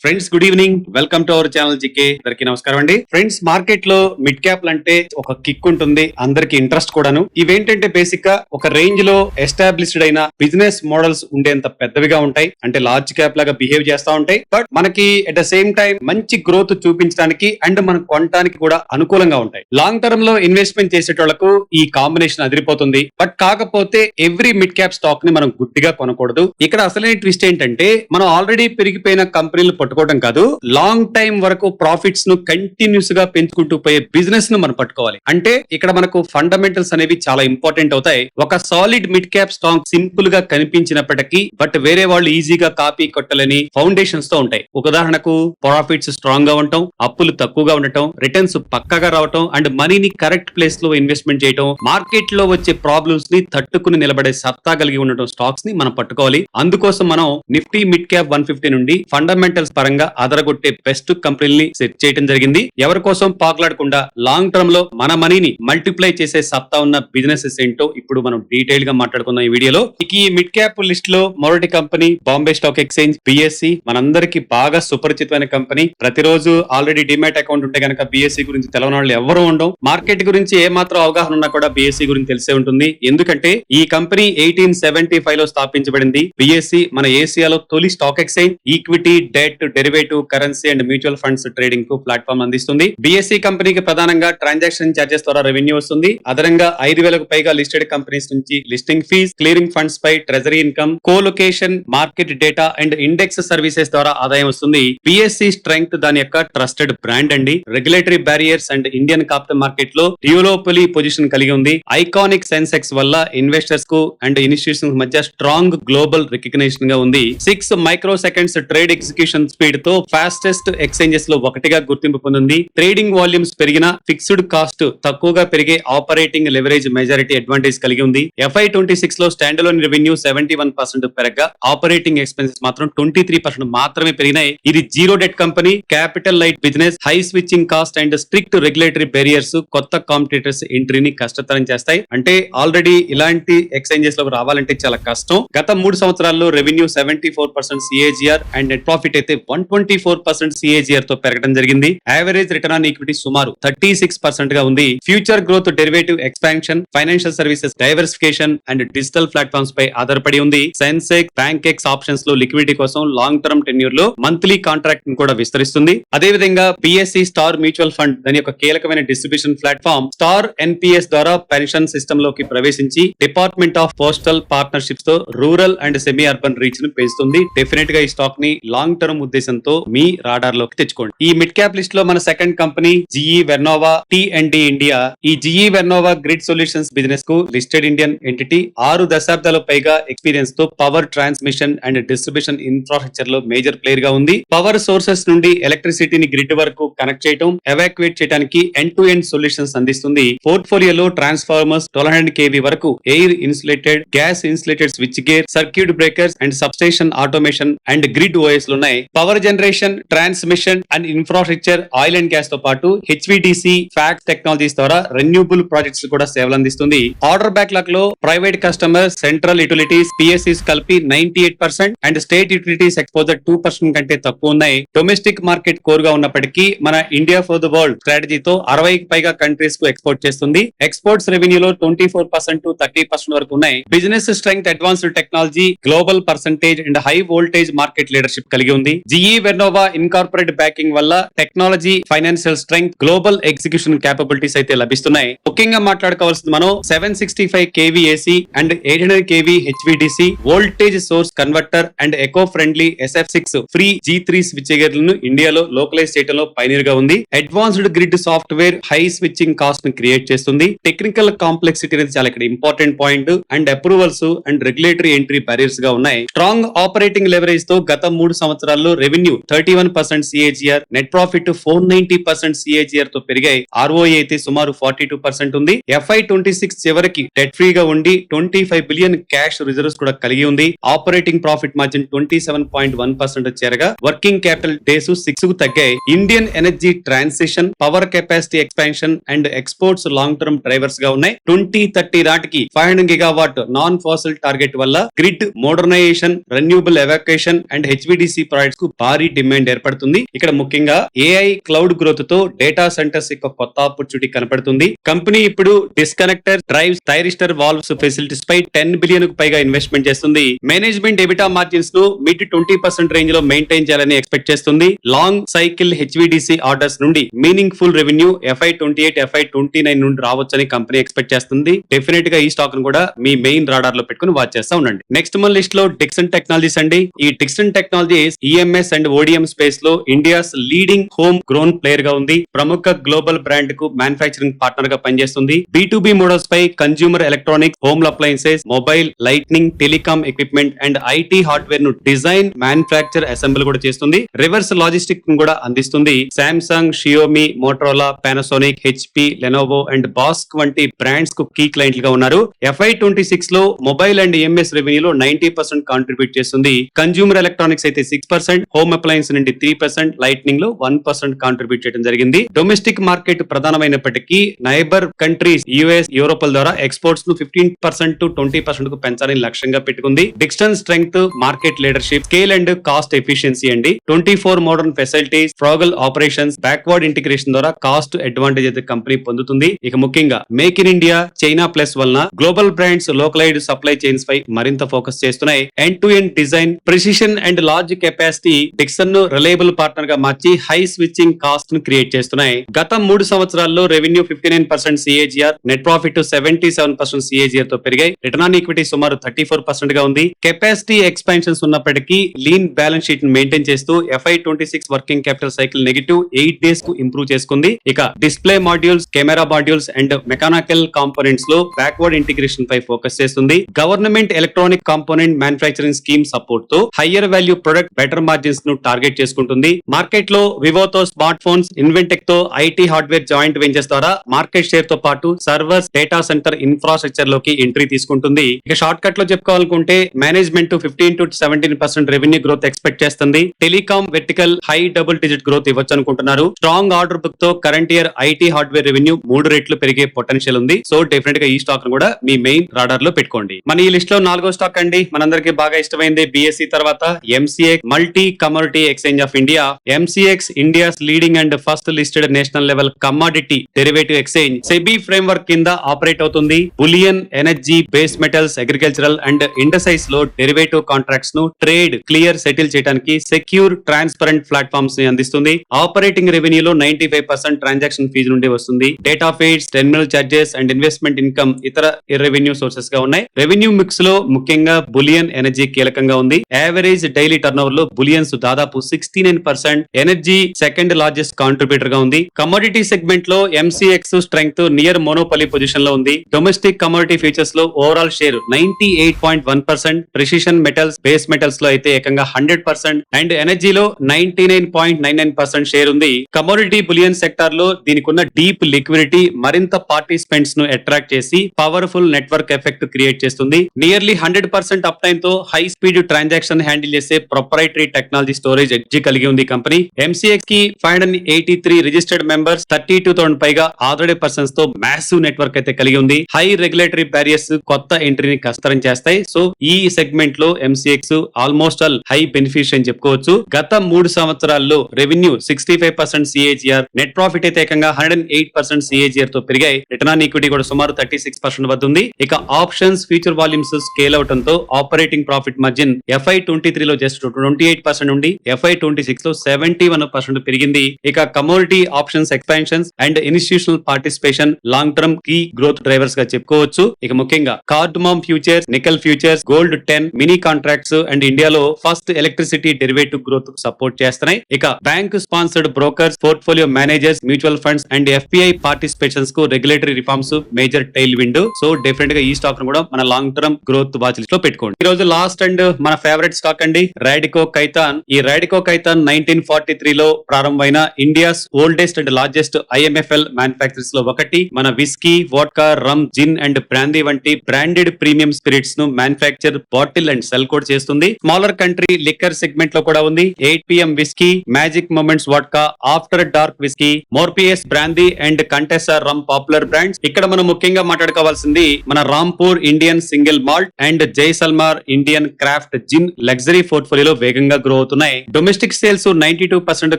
Friends good evening, welcome to our channel GK. అందరికి నమస్కారం అండి. ఫ్రెండ్స్, మార్కెట్ లో మిడ్ క్యాప్ అంటే ఒక కిక్ ఉంటుంది, అందరికి ఇంట్రెస్ట్ కూడాను. ఇవేంటంటే బేసిక్ గా ఒక రేంజ్ లో ఎస్టాబ్లిష్డ్ అయిన బిజినెస్ మోడల్స్ ఉండేంత పెద్దవిగా ఉంటాయి, అంటే లార్జ్ క్యాప్ లాగా బిహేవ్ చేస్తా ఉంటాయి. బట్ మనకి అట్ ద సేమ్ టైం మంచి గ్రోత్ చూపించడానికి అండ్ మనం కొనడానికి కూడా అనుకూలంగా ఉంటాయి. లాంగ్ టర్మ్ లో ఇన్వెస్ట్మెంట్ చేసేటోళ్లకు ఈ కాంబినేషన్ అదిరిపోతుంది. బట్ కాకపోతే ఎవ్రీ మిడ్ క్యాప్ స్టాక్ ని మనం గుడ్డిగా కొనకూడదు. ఇక్కడ అసలైన ట్విస్ట్ ఏంటంటే మనం ఆల్రెడీ పెరిగిపోయిన కంపెనీలు పట్టుకోవడం కాదు, లాంగ్ టైం వరకు ప్రాఫిట్స్ ను కంటిన్యూస్ గా పెంచుకుంటూ పోయే బిజినెస్ ను మనం పట్టుకోవాలి. అంటే ఇక్కడ మనకు ఫండమెంటల్స్ అనేవి చాలా ఇంపార్టెంట్ అవుతాయి. ఒక solid mid cap stock simple గా కనిపించినప్పటికీ బట్ వేరే వాళ్ళు ఈజీగా కాపీ కొట్టలేని ఫౌండేషన్స్ తో ఉంటాయి. ఒక ఉదాహరణకు ప్రాఫిట్స్ స్ట్రాంగ్ గా ఉండటం, అప్పులు తక్కువగా ఉండటం, రిటర్న్స్ పక్కగా రావటం అండ్ మనీని కరెక్ట్ ప్లేస్ లో ఇన్వెస్ట్మెంట్ చేయటం, మార్కెట్ లో వచ్చే ప్రాబ్లమ్స్ ని తట్టుకుని నిలబడే సత్తా కలిగి ఉండటం స్టాక్స్ ని మనం పట్టుకోవాలి. అందుకోసం మనం నిఫ్టీ మిడ్ క్యాప్ 150 నుండి ఫండమెంటల్స్ పరంగా అదరగొట్టే బెస్ట్ కంపెనీని సెట్ చేయడం జరిగింది. ఎవరి కోసం పాకులాడకుండా లాంగ్ టర్మ్ లో మన మనీని మల్టిప్లై చేసే సత్తా ఉన్న బిజినెసెస్ ఏంటో ఇప్పుడు మనం డీటెయిల్ గా మాట్లాడుకుందాం ఈ వీడియోలో. ఈ మిడ్ క్యాప్ లిస్ట్ లో మొదటి company Bombay stock exchange BSE. మనందరికి బాగా సుపరిచితమైన కంపెనీ. ప్రతిరోజు ఆల్రెడీ డిమాట్ అకౌంట్ ఉంటే కనుక BSE గురించి తెలవని వాళ్ళు ఎవరు ఉండవు. మార్కెట్ గురించి ఏ మాత్రం అవగాహన ఉన్నా కూడా BSE గురించి తెలిసే ఉంటుంది. ఎందుకంటే ఈ కంపెనీ 1875 లో స్థాపించబడింది. BSE మన ఏసియాలో తొలి stock exchange. Equity, debt, derivative, currency and mutual funds trading కు ప్లాట్ఫామ్ అందిస్తుంది. BSE కంపెనీకి ప్రధానంగా ట్రాన్సాక్షన్ చార్జెస్ ద్వారా రెవెన్యూ వస్తుంది. అదనంగా 5,000కు పైగా లిస్టెడ్ కంపెనీస్ నుంచి లిస్టింగ్ ఫీజ్, క్లియరింగ్ ఫండ్స్ పై treasury income, colocation, market data and index services ద్వారా ఆదాయం వస్తుంది. BSE స్ట్రెంగ్త్ దాని యొక్క ట్రస్టెడ్ బ్రాండ్ అండి. Regulatory barriers and Indian capital market లో డ్యూలోపలీ పొజిషన్ కలిగి ఉంది. ఐకానిక్ సెన్సెక్స్ వల్ల ఇన్వెస్టర్స్ కు అండ్ ఇన్స్టిట్యూషన్స్ మధ్య స్ట్రాంగ్ గ్లోబల్ రికగ్నిషన్ గా ఉంది. 6 micro seconds trade execution speed తో ఫాస్టెస్ట్ ఎక్స్చేంజెస్ లో ఒకటిగా గుర్తింపు పొందింది. ట్రేడింగ్ వాల్యూమ్స్ పెరిగిన, ఫిక్స్డ్ కాస్ట్ తక్కువగా పెరిగే ఆపరేటింగ్ లెవరేజ్ మెజారిటీ అడ్వాంటేజ్ కలిగి ఉంది. FY26 లో స్టాండ్ అలోన్ రెవెన్యూ 71% పెరగగా ఆపరేటింగ్ ఎక్స్పెన్సెస్ మాత్రం 23% మాత్రమే పెరిగినాయి. ఇది zero debt company, capital light business, high switching cost and strict regulatory barriers కొత్త కాంపిటీటర్స్ ఎంట్రీని కష్టతరం చేస్తాయి. అంటే ఆల్రెడీ ఇలాంటి ఎక్స్చేంజెస్ లో రావాలంటే చాలా కష్టం. గత 3 సంవత్సరాల్లో revenue 74% CAGR and net profit అయితే 124% CAGR తో పెరగడం జరిగింది. యావరేజ్ రిటర్న్ ఆన్ ఈక్విటీ సుమారు 36% గా ఉంది. Future growth derivative expansion, financial services diversification and digital platforms పై ఆధారపడి ఉంది. సెన్సెక్స్, బ్యాంకెక్స్ ఆప్షన్స్ లో లిక్విడిటీ కోసం లాంగ్ టర్మ్ టెన్యూర్ లో మంత్లీ కాంట్రాక్ట్ ని కూడా విస్తరిస్తుంది. అదేవిధంగా BSE స్టార్ మ్యూచువల్ ఫండ్ దాని యొక్క కీలకమైన డిస్ట్రిబ్యూషన్ ప్లాట్ఫామ్ స్టార్ NPS ద్వారా పెన్షన్ సిస్టమ్ లోకి ప్రవేశించి డిపార్ట్మెంట్ ఆఫ్ పోస్టల్ పార్ట్నర్షిప్స్ తో rural and semi urban reach ను పెంచుతుంది. డెఫినెట్ గా ఈ స్టాక్ ని లాంగ్ టర్మ్ ఉద్దేశంతో మీ రాడార్ లోకి తెచ్చుకోండి. ఈ మిడ్ క్యాప్ లిస్ట్ లో మన second company GE వెర్నోవా T&D India. ఈ GE వెర్నోవా గ్రిడ్ సొల్యూషన్స్ బిజినెస్ కు లిస్టెడ్ ఇండియన్ ఎంటిటీ. 6 దశాబ్దాల పైగా ఎక్స్పీరియన్స్ తో power transmission and distribution infrastructure లో మేజర్ ప్లేయర్ గా ఉంది. పవర్ సోర్సెస్ నుండి ఎలక్ట్రిసిటీని గ్రిడ్ వరకు కనెక్ట్ చేయడం, ఎవాక్యుయేట్ చేయడానికి ఎండ్ టు ఎండ్ సొల్యూషన్స్ అందిస్తుంది. పోర్ట్ఫోలియోలో ట్రాన్స్ఫార్మర్స్ 1200 kV వరకు air insulated, gas insulated switch gear, circuit breakers and substation automation and grid OS లు ఉన్నాయి. Power generation, transmission and infrastructure, oil and gas తో పాటు HVDC, fax technologies ద్వారా renewable projects కూడా సేవలు అందిస్తుంది. ఆర్డర్ బ్యాక్లాగ్ లో private customers, central utilities, PSEs కలిపి 98% అండ్ స్టేట్ యుటిలిటీస్ ఎక్స్పోజర్ 2% కంటే తక్కువ ఉన్నాయి. డొమెస్టిక్ మార్కెట్ కోర్ గా ఉన్నప్పటికీ మన ఇండియా ఫర్ ద వరల్డ్ స్ట్రాటజీతో 60కి పైగా కంట్రీస్ కు ఎక్స్పోర్ట్ చేస్తుంది. ఎక్స్పోర్ట్స్ రెవెన్యూలో 24% to 30% వరకు ఉన్నాయి. Business strength, advanced technology, global percentage and high voltage market leadership కలిగి ఉంది. GE వెర్నోవా ఇన్కార్పొరేట్ బ్యాకింగ్ వల్ల technology, financial strength, global execution capabilities అయితే లభిస్తున్నాయి. ముఖ్యంగా మాట్లాడుకోవాల్సింది మనం 765 kV AC అండ్ 800 kV HVDC, voltage source converter and eco friendly SF6 free G3 switch గేర్లను ఇండియాలో లోకలైజ్ చేయడంలో పైనీర్ గా ఉంది. Advanced grid software high switching cost ని క్రియేట్ చేస్తుంది. టెక్నికల్ కాంప్లెక్సిటీ అనేది చాలా ఇక్కడ important point and approvals and regulatory entry barriers గా ఉన్నాయి. స్ట్రాంగ్ ఆపరేటింగ్ లెవరేజ్ తో గత 3 సంవత్సరాల్లో revenue 31% CAGR, net profit 490% CAGR తో పెరిగాయి. ROE అయితే సుమారు 42% ఉంది. FY26 చివరికి డెట్ ఫ్రీ గా ఉండి 25 బిలియన్ క్యాష్ రిజర్వ్స్ కూడా కలిగి ఉంది. ఆపరేటింగ్ ప్రాఫిట్ మార్జిన్ 27.1% చేరగా వర్కింగ్ క్యాపిటల్ డేస్ 6 కు తగ్గాయి. Indian energy transition, power capacity expansion and exports long term drivers గా ఉన్నాయి. 2030 నాటికి 500 GW నాన్ ఫాసిల్ టార్గెట్ వల్ల grid modernization, renewable evacuation and HVDC projects కు భారీ డిమాండ్ ఏర్పడుతుంది. ఇక్కడ ముఖ్యంగా ఏఐ క్లౌడ్ గ్రోత్ తో డేటా సెంటర్స్ యొక్క కొత్త ఆపర్చునిటీ కనపడుతుంది. కంపెనీ ఇప్పుడు disconnector, drives, thyristor valves facilities పై 10 బిలియన్ కు పైగా ఇన్వెస్ట్మెంట్ చేస్తుంది. మేనేజ్మెంట్ ఎబిటా మార్జిన్స్ ను మిడ్ 20% రేంజ్ లో మెయింటైన్ చేయాలని ఎక్స్పెక్ట్ చేస్తుంది. లాంగ్ సైకిల్ హెచ్విడిసి ఆర్డర్స్ నుండి meaning full revenue FY28, FY29 నుండి రావచ్చని కంపెనీ ఎక్స్పెక్ట్ చేస్తుంది. డెఫినెట్ గా ఈ స్టాక్ ను కూడా మీ మెయిన్ రాడార్ లో పెట్టుకుని వాచ్ చేస్తా ఉండండి. నెక్స్ట్ మన లిస్ట్ లో డిక్సన్ టెక్నాలజీస్ అండి. ఈ Dixon technologies EMS and ODM space లో India's leading home grown player గా ఉంది. ప్రముఖ గ్లోబల్ బ్రాండ్ కు మ్యానుఫ్యాక్చరింగ్ పార్ట్నర్ గా పనిచేస్తుంది. B2B మోడల్స్ పై consumer electronics, home appliances, mobile, lighting, telecom equipment and IT hardware ను డిజైన్, మ్యానుఫ్యాక్చర్, అసెంబుల్ కూడా చేస్తుంది. రివర్స్ లాజిస్టిక్ కూడా అందిస్తుంది. Samsung, Xiaomi, Motorola, Panasonic, HP, Lenovo and బాస్క్ వంటి బ్రాండ్స్ కు కీ క్లయింట్లు గా ఉన్నారు. FY26 లో మొబైల్ అండ్ EMS రెవెన్యూలో 90% కాంట్రిబ్యూట్ చేస్తుంది. కన్స్యూమర్ ఎలక్ట్రానిక్స్ అయితే 6%, హోమ్ అప్లయన్స్ నుండి 3%, లైట్నింగ్ లో 1% కాంట్రిబ్యూట్ చేయడం జరిగింది. డొమెస్టిక్ మార్కెట్ ప్రధానమైనప్పటికీ నైబర్ కంట్రీస్ US, యూరోప్ ద్వారా ఎక్స్పోర్ట్స్ ను 15% to 20% కు పెంచాలని లక్ష్యంగా పెట్టుకుంది. Dixon strength, market leadership, scale and cost efficiency అండి. 24 modern facilities, frugal operations, backward integration ద్వారా కాస్ట్ అడ్వాంటేజ్ అయితే కంపెనీ పొందుతుంది. ఇక ముఖ్యంగా make in India, China plus వలన global brands localized supply chains పై మరింత ఫోకస్ చేస్తున్నాయి. End to end design, precision and large capacity Dixon ను రిలయబుల్ పార్ట్నర్ గా మార్చి హై స్విచ్చింగ్ కాస్ట్ ను క్రియేట్ చేస్తున్నాయి. గత 3 సంవత్సరాల్లో revenue 59% CAGR, net profit 77% CAGR తో పెరిగాయి. రిటర్న్ ఆన్ ఈక్విటీ సుమారు 34% గా ఉంది. కెపాసిటీ ఎక్స్పాన్షన్స్ ఉన్నప్పటికీ లీన్ బ్యాలెన్స్ షీట్ ను మెయింటైన్ చేస్తూ FY26 working capital cycle -8 days కు ఇంప్రూవ్ చేసుకుంది. ఇక display modules, camera modules and mechanical components లో బ్యాక్వర్డ్ ఇంటిగ్రేషన్ పై ఫోకస్ చేస్తుంది. Government electronic component manufacturing scheme support తో higher value product, better margins ను టార్గెట్ చేసుకుంటుంది. మార్కెట్ లో వివోతో స్మార్ట్ ఫోన్స్, ఇన్వెంటెక్ తో ఐటీ హార్డ్వేర్ జాయింట్ వెంచర్స్ ద్వారా మార్కెట్ షేర్ తో పాటు సర్వర్స్, డేటా సెంటర్ ఇన్ఫ్రాస్ట్రక్చర్ లోకి ఎంట్రీ తీసుకుంటుంది. ఇక షార్ట్ కట్ లో చెప్పుకోవాలనుకుంటే management 15 to 17% revenue growth expect చేస్తుంది. Telecom vertical high double digit growth ఇవ్వచ్చు అనుకుంటున్నారు. స్ట్రాంగ్ ఆర్డర్ బుక్ తో current year IT hardware revenue 3 రెట్లు పెరిగే పొటెన్షియల్ ఉంది. సో డెఫినెట్ గా ఈ స్టాక్ ను కూడా మీ మెయిన్ రాడార్ లో పెట్టుకోండి. మన ఈ లిస్ట్ లో 4వ స్టాక్ అండి. మనందరికి బాగా ఇష్టమైంది BSE తర్వాత MCX, multi commodity exchange of India. MCX India's leading and first listed national level commodity derivative exchange. SEBI framework కింద ఆపరేట్ అవుతుంది. Bullion, energy, base metals, agricultural and indices లో డెరివేటివ్ కాంట్రాక్ట్స్ ను trade, clear, settle చేయడానికి secure, transparent platforms ని అందిస్తుంది. Operating రెవెన్యూలో 95% transaction fee నుండి వస్తుంది. Data feeds, terminal charges and investment income ఇతర రెవెన్యూ సోర్సెస్ గా ఉన్నాయి. రెవెన్యూ మిక్స్ లో ముఖ్యంగా బులియన్, ఎనర్జీ కీలకంగా ఉంది. యావరేజ్ డైలీ టర్న్ ఓవర్ లో బులియన్స్ దాదాపు 69%, ఎనర్జీ సెకండ్ లార్జెస్ట్ కాంట్రిబ్యూటర్ గా ఉంది. కమోడిటీ సెగ్మెంట్ లో MCX strength near monopoly position లో ఉంది. డొమెస్టిక్ కమోడిటీ ఫ్యూచర్స్ లో overall share 98.1%, precision metals, base metals లో అయితే ఏకంగా 100% అండ్ ఎనర్జీలో 99.99% షేర్ ఉంది. కమోడిటీ బులియన్ సెక్టార్ లో దీనికి ఉన్న డీప్ లిక్విడిటీ మరింత పార్టిసిపెంట్స్ ను అట్రాక్ట్ చేసి పవర్ఫుల్ నెట్వర్క్ ఎఫెక్ట్ క్రియేట్ చేస్తుంది. నియర్లీ 100% అప్ టైమ్ తో హై స్పీడ్ ట్రాన్సాక్షన్ హ్యాండిల్ చేసే ప్రొప్రైటరీ టెక్నాలజీ స్టోరేజ్ ఎడ్జ్ కలిగి ఉంది కంపెనీ. MCX కి 583 రిజిస్టర్డ్ మెంబర్స్, 32,000 పైగా ఆథరైజ్డ్ పర్సన్స్ తో మ్యాసివ్ నెట్వర్క్ అయితే కలిగి ఉంది. హై రెగ్యులేటరీ బ్యారియర్స్ కొత్త ఎంట్రీని కష్టతరం చేస్తాయి. సో ఈ సెగ్మెంట్ లో MCX almost all high beneficiary అని చెప్పుకోవచ్చు. గత 3 సంవత్సరాల్లో రెవెన్యూ 65% CAGR, నెట్ ప్రాఫిట్ అయితే ఏకంగా 108% CAGR తో పెరిగాయి. రిటర్న్ ఆన్ ఈక్విటీ కూడా సుమారు 36% వద్ద ఉంది. ఇక ఆప్షన్స్, ఫ్యూచర్ వాల్యూమ్స్ స్కేల్ అవటంతో ఆపరేటింగ్ ప్రాఫిట్ మార్జిన్ FY23 లో జస్ట్ 28% నుండి FY26 లో 71% పెరిగింది. ఇక commodity options expansions and institutional participation long term key growth drivers గా చెప్పుకోవచ్చు. ఇక ముఖ్యంగా cardamom futures, nickel futures, gold 10 mini contracts and ఇండియాలో first electricity derivative growth support చేస్తున్నాయి. ఇక bank sponsored brokers, portfolio managers, mutual funds and FPI participations కు regulatory reforms major tailwind. So definite గా ఈ స్టాక్ ను కూడా మన long term growth watch list లో పెట్టుకోండి. ఈ రోజు లాస్ట్ అండ్ మన ఫేవరెట్ స్టాక్ అండి రాడికో ఖైతాన్. ఈ రాడికో ఖైతాన్ 1943 లో ప్రారంభమైన India's oldest and largest IMFL manufacturers లో ఒకటి. మన whisky, vodka, rum, gin and brandy వంటి బ్రాండెడ్ ప్రీమియం స్పిరిట్స్ ను మ్యానుఫ్యాక్చర్, బాటిల్ అండ్ సెల్ కోడ్ చేస్తుంది. స్మాలర్ కంట్రీ లిక్కర్ సెగ్మెంట్ లో కూడా ఉంది. 8 PM whisky, magic moments vodka, after dark whisky, Morpheus brandy and Contessa rum popular brands. ఇక్కడ మనం ముఖ్యంగా మాట్లాడుకోవాల్సింది మన Rampur Indian single malt and Jaisalmer Indian craft gin luxury పోర్ట్ఫోలియోలో వేగంగా గ్రోత్ గ్రో అవుతున్నాయి. డొమెస్టిక్ సేల్స్ 92%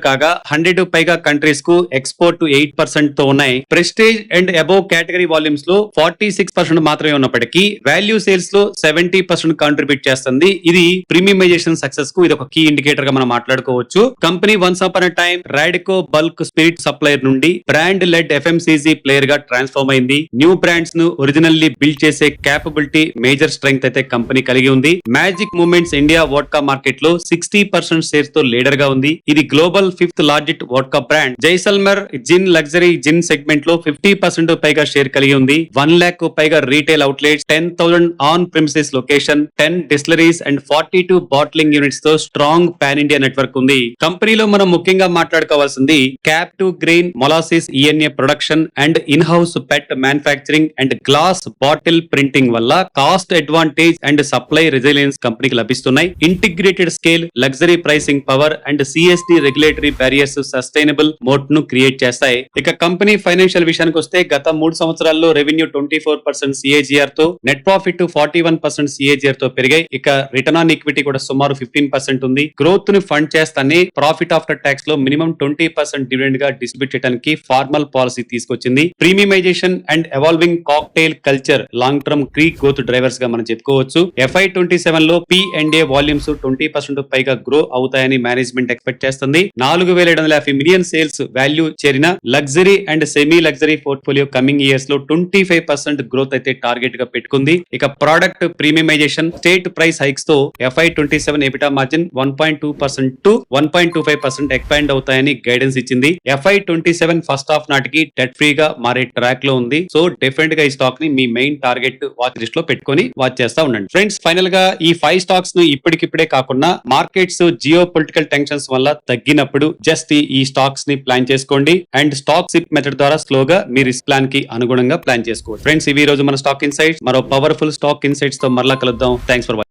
కాగా 100 పైగా కంట్రీస్ కు ఎక్స్పోర్ట్ 8% తో ఉన్నాయి. Prestige and above category volumes లో 46% మాత్రమే ఉన్నప్పటికీ వాల్యూ సేల్స్ లో 70% కాంట్రిబ్యూట్ చేస్తుంది. ఇది ప్రీమియమైజేషన్ సక్సెస్ కు ఇది ఒక కీ ఇండికేటర్ గా మనం మాట్లాడుకోవచ్చు. Company once upon a time Radico bulk spirit supplier నుండి బ్రాండ్ లెడ్ FMCG ప్లేయర్ గా ట్రాన్స్ఫార్మ్ అయింది. న్యూ బ్రాండ్స్ ను ఒరిజినల్లీ బిల్డ్ చేసే క్యాపబిలిటీ మేజర్ స్ట్రెంగ్త్ అయితే కంపెనీ కలిగి ఉంది. Magic moments India vodka market లో 60% షేర్స్ తో లీడర్ గా ఉంది. ఇది global 5th largest vodka brand. Jaisalmer gin luxury gin segment లో 50% పైగా షేర్ కలిగి ఉంది. 1 lakh పైగా retail outlets, 10,000 on premises location, 10 distilleries and 42 bottling units తో స్ట్రాంగ్ పాన్ ఇండియా నెట్వర్క్ ఉంది. కంపెనీలో మనం ముఖ్యంగా మాట్లాడుకోవాల్సింది captive grain molasses ENA production and in house PET manufacturing and glass bottle printing వల్ల cost advantage and supply resilience కంపెనీకి లభిస్తున్నాయి. Integrated scale, luxury pricing power and CSD regulatory barriers sustainable moat ను create చేస్తాయి. ఇక company financial విషయానికి వస్తే గత 3 సంవత్సరాల్లో రెవెన్యూ 24% CAGR తో, నెట్ ప్రాఫిట్ 41% CAGR తో పెరిగాయి. ఇక రిటర్న్ ఆన్ ఈక్విటీ కూడా సుమారు 15% ఉంది. గ్రోత్ ని ఫండ్ చేస్తానే ప్రాఫిట్ ఆఫ్టర్ ట్యాక్స్ లో మినిమం 20% డివిడెండ్ గా డిస్ట్రిబ్యూట్ చేయడానికి ఫార్మల్ పాలసీ తీసుకొచ్చింది. Premiumisation and evolving cocktail culture long term growth drivers గా మనం చెప్పుకోవచ్చు. FY27 లో P&A వాల్యూమ్స్ 20% పైగా గ్రో అవుతాయని మేనేజ్మెంట్ ఎక్స్పెక్ట్ చేస్తుంది. 4,750 మిలియన్ సేల్స్ వాల్యూ చేరిన luxury and semi luxury portfolio coming years లో 25% గ్రోత్ అయితే టార్గెట్ గా పెట్టుకుంది. ఇక product premiumisation, state price hikes తో FY27 EBITDA margin 1.2% to 1.25% expand అవుతాయని గైడెన్స్ ఇచ్చింది. FY27 ఫస్ట్ హాఫ్ నాటికి డెట్ ఫ్రీ గా మారే ట్రాక్ లో ఉంది. సో డెఫినెట్ గా ఈ స్టాక్ ని మీ మెయిన్ టార్గెట్ వాచ్ లిస్ట్ లో పెట్టుకొని వాచ్ చేస్తా ఉండండి. ఫ్రెండ్స్, ఫైనల్ గా ఈ 5 స్టాక్స్ ను ఇప్పటికిప్పుడే కాకుండా మార్కెట్స్ జియో పొలిటికల్ టెన్షన్స్ వల్ల తగ్గినప్పుడు జస్ట్ ఈ స్టాక్స్ ని ప్లాన్ చేసుకోండి అండ్ స్టాక్ సిప్ మెథడ్ ద్వారా స్లోగా మీ రిస్క్ ప్లాన్ కి అనుగుణంగా ప్లాన్ చేసుకోండి. ఫ్రెండ్స్, ఇవి రోజు మన స్టాక్ ఇన్సైట్స్. మరో పవర్ఫుల్ స్టాక్ ఇన్సైట్స్ తో మరలా కలుద్దాం. Thanks for watching.